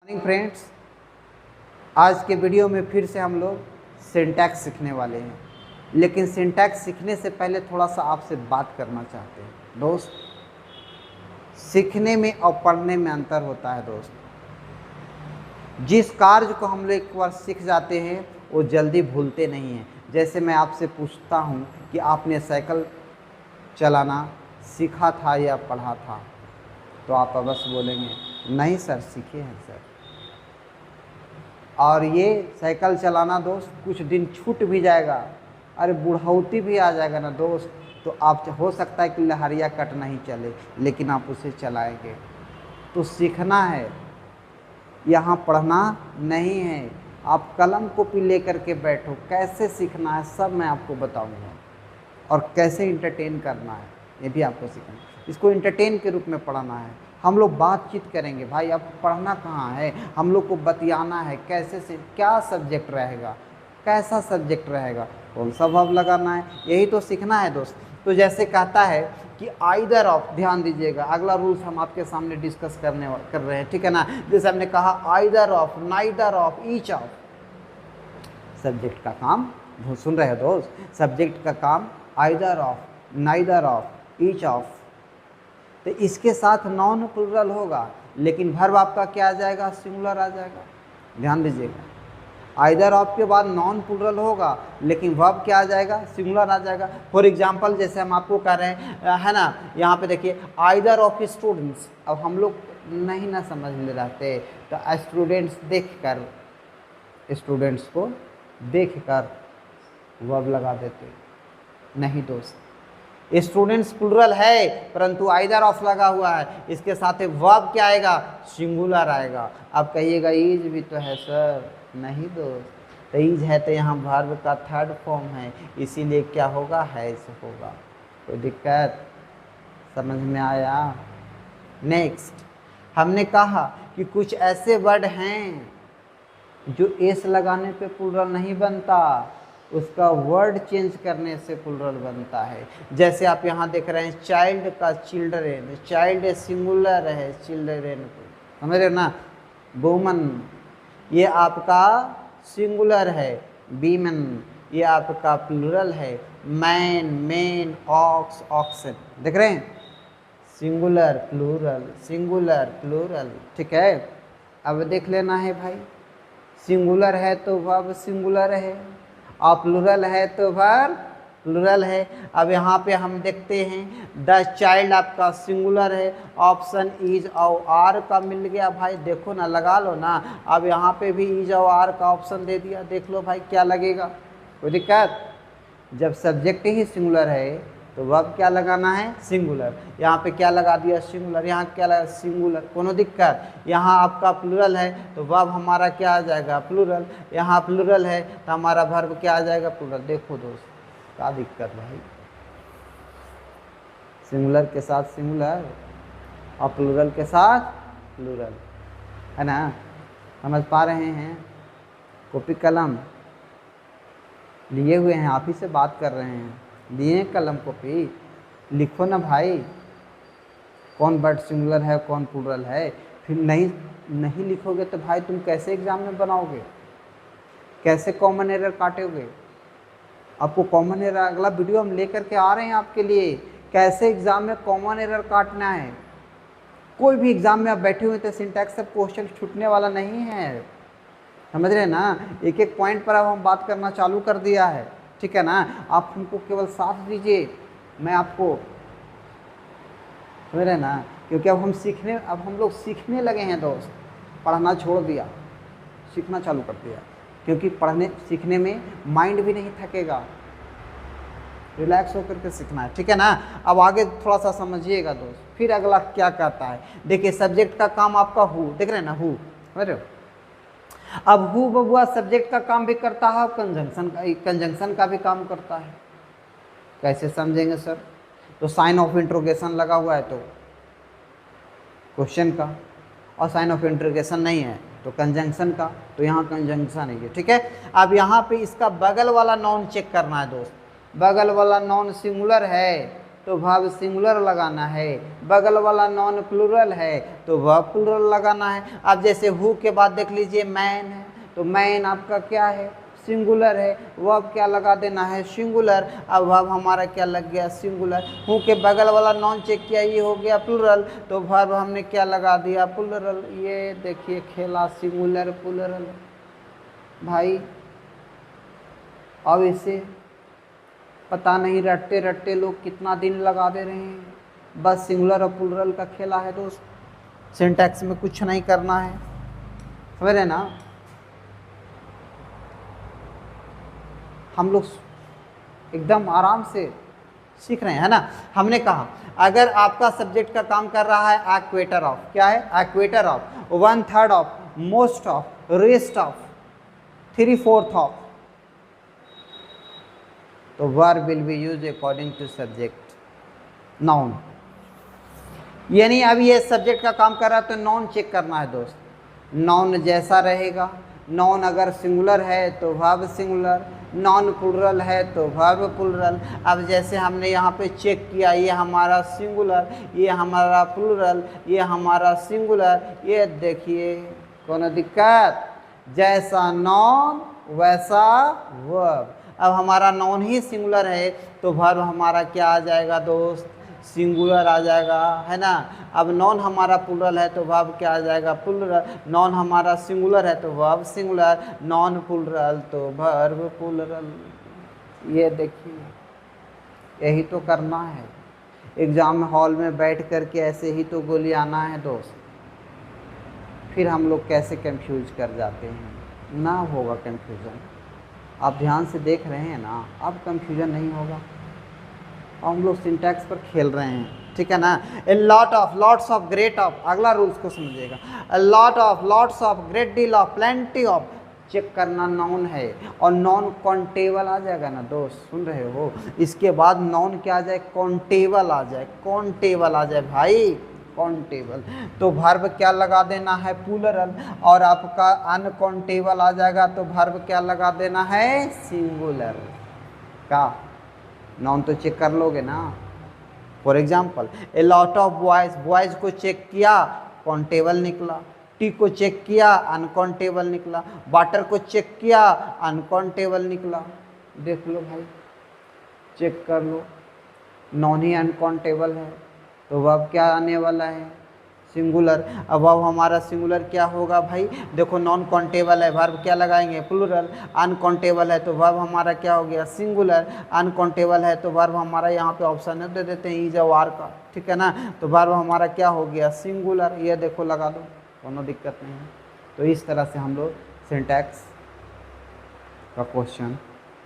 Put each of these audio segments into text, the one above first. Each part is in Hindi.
मॉर्निंग फ्रेंड्स, आज के वीडियो में फिर से हम लोग सिंटैक्स सीखने वाले हैं। लेकिन सिंटैक्स सीखने से पहले थोड़ा सा आपसे बात करना चाहते हैं। दोस्त, सीखने में और पढ़ने में अंतर होता है। दोस्त, जिस कार्य को हम लोग एक बार सीख जाते हैं वो जल्दी भूलते नहीं हैं। जैसे मैं आपसे पूछता हूँ कि आपने साइकिल चलाना सीखा था या पढ़ा था, तो आप अवश्य बोलेंगे नहीं सर, सीखे हैं सर। और ये साइकिल चलाना दोस्त कुछ दिन छूट भी जाएगा, अरे बुढ़ौती भी आ जाएगा ना दोस्त, तो आप हो सकता है कि लहरिया कट नहीं चले, लेकिन आप उसे चलाएंगे। तो सीखना है, यहाँ पढ़ना नहीं है। आप कलम कॉपी लेकर के बैठो। कैसे सीखना है सब मैं आपको बताऊंगा, और कैसे इंटरटेन करना है ये भी आपको सीखना है। इसको इंटरटेन के रूप में पढ़ना है। हम लोग बातचीत करेंगे भाई, अब पढ़ना कहाँ है, हम लोग को बतियाना है। कैसे से क्या सब्जेक्ट रहेगा, कैसा सब्जेक्ट रहेगा, कौन सा वर्ब लगाना है, यही तो सीखना है दोस्त। तो जैसे कहता है कि आइदर ऑफ, ध्यान दीजिएगा, अगला रूल्स हम आपके सामने डिस्कस कर रहे हैं, ठीक है ना। जैसे हमने कहा either of, neither of, each of. Subject का काम, सुन रहे हो दोस्त, सब्जेक्ट का काम either of, neither of, each of. तो इसके साथ नॉन प्लूरल होगा, लेकिन वर्ब आपका क्या आ जाएगा, सिंगुलर आ जाएगा। ध्यान दीजिएगा, आइदर ऑफ के बाद नॉन प्लूरल होगा, लेकिन वर्ब क्या आ जाएगा, सिंगुलर आ जाएगा। फॉर एग्जांपल जैसे हम आपको कह रहे हैं, है ना, यहाँ पे देखिए आइदर ऑफ स्टूडेंट्स। अब हम लोग नहीं ना समझ ले रहते, तो स्टूडेंट्स देख कर, स्टूडेंट्स को देख कर वर्ब लगा देते। नहीं दोस्त, स्टूडेंट्स प्लूरल है, परंतु आइदर ऑफ लगा हुआ है, इसके साथ वर्ब क्या आएगा, सिंगुलर आएगा। अब कहिएगा ईज भी तो है सर। नहीं दोस्त, तो ईज है तो यहाँ वर्ब का थर्ड फॉर्म है, इसीलिए क्या होगा, हैज होगा। कोई दिक्कत समझ में आया। नेक्स्ट, हमने कहा कि कुछ ऐसे वर्ड हैं जो एस लगाने पे प्लूरल नहीं बनता, उसका वर्ड चेंज करने से प्लूरल बनता है। जैसे आप यहाँ देख रहे हैं चाइल्ड का चिल्ड्रेन, चाइल्ड सिंगुलर है, चिल्ड्रेन को समझ रहे हो ना। वुमन ये आपका सिंगुलर है, वीमेन ये आपका प्लूरल है, मैन, मेन, ऑक्स, ऑक्सन। देख रहे हैं, सिंगुलर प्लूरल, सिंगुलर प्लूरल, ठीक है। अब देख लेना है भाई, सिंगुलर है तो वर्ब सिंगुलर है, और प्लूरल है तो वर्ब प्लूरल है। अब यहाँ पे हम देखते हैं द चाइल्ड आपका सिंगुलर है, ऑप्शन इज और आर का मिल गया भाई, देखो ना, लगा लो ना। अब यहाँ पे भी इज और आर का ऑप्शन दे दिया, देख लो भाई क्या लगेगा, कोई दिक्कत। जब सब्जेक्ट ही सिंगुलर है तो वर्ब क्या लगाना है, सिंगुलर। यहाँ पे क्या लगा दिया, सिंगुलर, यहाँ क्या लगा, सिंगुलर, कोनो दिक्कत। यहाँ आपका प्लूरल है तो वर्ब हमारा क्या आ जाएगा, प्लूरल। यहाँ प्लूरल है तो हमारा वर्ब क्या आ जाएगा, प्लूरल। देखो दोस्त क्या दिक्कत भाई, सिंगुलर के साथ सिंगुलर और प्लूरल के साथ प्लूरल, है ना। समझ पा रहे हैं। कॉपी कलम लिए हुए हैं, आप ही से बात कर रहे हैं, लिए कलम कॉपी, लिखो ना भाई, कौन वर्ड सिंगुलर है कौन प्लूरल है। फिर नहीं लिखोगे तो भाई तुम कैसे एग्जाम में बनाओगे, कैसे कॉमन एरर काटोगे। आपको कॉमन एरर अगला वीडियो हम लेकर के आ रहे हैं आपके लिए, कैसे एग्जाम में कॉमन एरर काटना है। कोई भी एग्जाम में आप बैठे हुए तो सिंटैक्स से क्वेश्चन छूटने वाला नहीं है, समझ रहे हैं ना। एक एक पॉइंट पर अब हम बात करना चालू कर दिया है, ठीक है ना। आप हमको केवल साथ दीजिए, मैं आपको, समझ रहे हैं ना, क्योंकि अब हम लोग सीखने लगे हैं दोस्त। पढ़ना छोड़ दिया, सीखना चालू कर दिया, क्योंकि पढ़ने सीखने में माइंड भी नहीं थकेगा, रिलैक्स होकर के सीखना है, ठीक है ना। अब आगे थोड़ा सा समझिएगा दोस्त, फिर अगला क्या कहता है। देखिए सब्जेक्ट का काम आपका हु, देख रहे हैं ना, हु, समझ रहे हो। अब हु बबुआ सब्जेक्ट का काम भी करता है, कंजंक्शन का भी काम करता है। कैसे समझेंगे सर, तो साइन ऑफ इंट्रोगेशन लगा हुआ है तो क्वेश्चन का, और साइन ऑफ इंट्रोगेशन नहीं है तो कंजंक्शन का, तो यहाँ कंजंक्शन है, ठीक है। अब यहाँ पे इसका बगल वाला नॉन चेक करना है दोस्त। बगल वाला नॉन सिंगुलर है तो वर्ब सिंगुलर लगाना है। बगल वाला नॉन प्लूरल है तो वर्ब प्लूरल लगाना है। अब जैसे हु के बाद देख लीजिए मैन है, तो मैन आपका क्या है, सिंगुलर है, वर्ब क्या लगा देना है, सिंगुलर। अब वर्ब हमारा क्या लग गया, सिंगुलर। हूँ के बगल वाला नॉन चेक किया, ये हो गया प्लूरल, तो वर्ब हमने क्या लगा दिया, प्लूरल। ये देखिए खेला, सिंगुलर प्लूरल भाई। अब इसे पता नहीं रटते रटते लोग कितना दिन लगा दे रहे हैं, बस सिंगुलर और प्लूरल का खेला है दोस्त। सिंटैक्स में कुछ नहीं करना है, समझ रहे ना। हम लोग एकदम आराम से सीख रहे हैं, है ना। हमने कहा अगर आपका सब्जेक्ट का काम कर रहा है एक्वेटर ऑफ, क्या है, a quarter of, 1/3 of, most of, rest of, 3/4 of, तो verb will be use according to subject, noun. यानी अब ये सब्जेक्ट का काम कर रहा है तो नाउन चेक करना है दोस्त, नाउन जैसा रहेगा। नाउन अगर सिंगुलर है तो वर्ब सिंगुलर, नॉन प्लूरल है तो वर्ब प्लूरल। अब जैसे हमने यहाँ पे चेक किया, ये हमारा सिंगुलर, ये हमारा प्लूरल, ये हमारा सिंगुलर, ये देखिए कोनो दिक्कत, जैसा नॉन वैसा वर्ब। अब हमारा नॉन ही सिंगुलर है तो वर्ब हमारा क्या आ जाएगा दोस्त, सिंगुलर आ जाएगा, है ना। अब नॉन हमारा प्लूरल है तो वर्ब क्या आ जाएगा, प्लूरल। नॉन हमारा सिंगुलर है तो वर्ब सिंगुलर, नॉन प्लूरल तो वर्ब प्लूरल। ये देखिए यही तो करना है, एग्ज़ाम हॉल में बैठ कर के ऐसे ही तो गोली आना है दोस्त। फिर हम लोग कैसे कंफ्यूज कर जाते हैं, ना होगा कंफ्यूजन। आप ध्यान से देख रहे हैं ना, अब कंफ्यूजन नहीं होगा। हम लोग सिंटैक्स पर खेल रहे हैं, ठीक है ना। A lot of, lots of, great of, अगला रूल्स को समझिएगा। A lot of, lots of, great deal of, plenty of, check करना नाउन है और नॉन काउंटेबल आ जाएगा ना दोस्त, सुन रहे हो। इसके बाद नाउन क्या आ जाए, काउंटेबल आ जाए, काउंटेबल आ जाए भाई, काउंटेबल। तो वर्ब क्या लगा देना है, प्लूरल। और आपका अनकाउंटेबल आ जाएगा तो वर्ब क्या लगा देना है, सिंगुलर का। नाउन तो चेक कर लोगे ना। For example A lot of boys, boys को चेक किया काउंटेबल निकला, टी को चेक किया अनकाउंटेबल निकला, वाटर को चेक किया अनकाउंटेबल निकला। देख लो भाई, चेक कर लो, नॉन ही अनकाउंटेबल है तो वर्ब क्या आने वाला है, सिंगुलर। अब वर्ब हमारा सिंगुलर क्या होगा भाई, देखो नॉन काउंटेबल है, वर्ब क्या लगाएंगे, प्लूरल। अनकाउंटेबल है तो वर्ब हमारा क्या हो गया, सिंगुलर। अनकाउंटेबल है तो वर्ब हमारा यहाँ पे ऑप्शन दे देते हैं ईज वार का, ठीक है ना। तो वर्ब हमारा क्या हो गया, सिंगुलर। ये देखो लगा दो, कोनो दिक्कत नहीं है। तो इस तरह से हम लोग सिंटैक्स का क्वेश्चन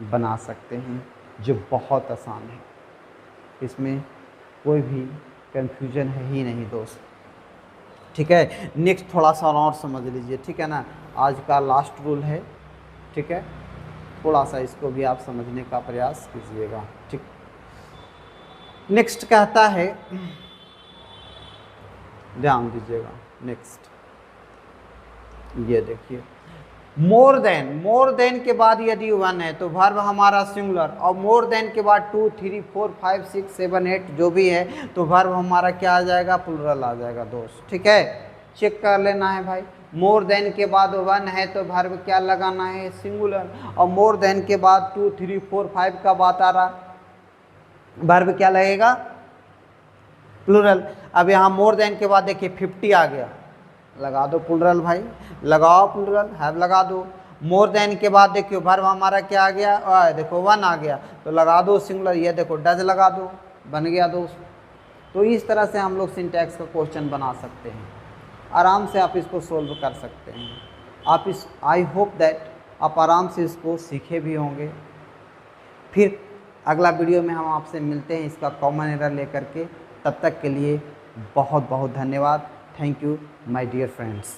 बना सकते हैं, जो बहुत आसान है, इसमें कोई भी कंफ्यूजन है ही नहीं दोस्त, ठीक है। नेक्स्ट थोड़ा सा और समझ लीजिए, ठीक है ना। आज का लास्ट रूल है, ठीक है, थोड़ा सा इसको भी आप समझने का प्रयास कीजिएगा, ठीक। नेक्स्ट कहता है, ध्यान दीजिएगा, नेक्स्ट ये देखिए, मोर देन, मोर देन के बाद यदि 1 है तो वर्ब हमारा सिंगुलर, और मोर देन के बाद 2, 3, 4, 5, 6, 7, 8 जो भी है तो वर्ब हमारा क्या आ जाएगा, प्लूरल आ जाएगा दोस्त, ठीक है। चेक कर लेना है भाई, मोर देन के बाद 1 है तो वर्ब क्या लगाना है, सिंगुलर। और मोर देन के बाद 2, 3, 4, 5 का बात आ रहा, वर्ब क्या लगेगा, प्लूरल। अब यहाँ मोर देन के बाद देखिए 50 आ गया, लगा दो प्लूरल भाई, लगाओ प्लूरल, हैव लगा दो। मोर देन के बाद देखियो वर्ब हमारा क्या आ गया, देखो 1 आ गया तो लगा दो सिंगुलर। ये देखो डज लगा दो, बन गया दोस्त। तो इस तरह से हम लोग सिंटैक्स का क्वेश्चन बना सकते हैं, आराम से आप इसको सोल्व कर सकते हैं। आप इस, आई होप दैट आप आराम से इसको सीखे भी होंगे। फिर अगला वीडियो में हम आपसे मिलते हैं इसका कॉमन एरर लेकर के। तब तक के लिए बहुत बहुत धन्यवाद। Thank you my dear friends.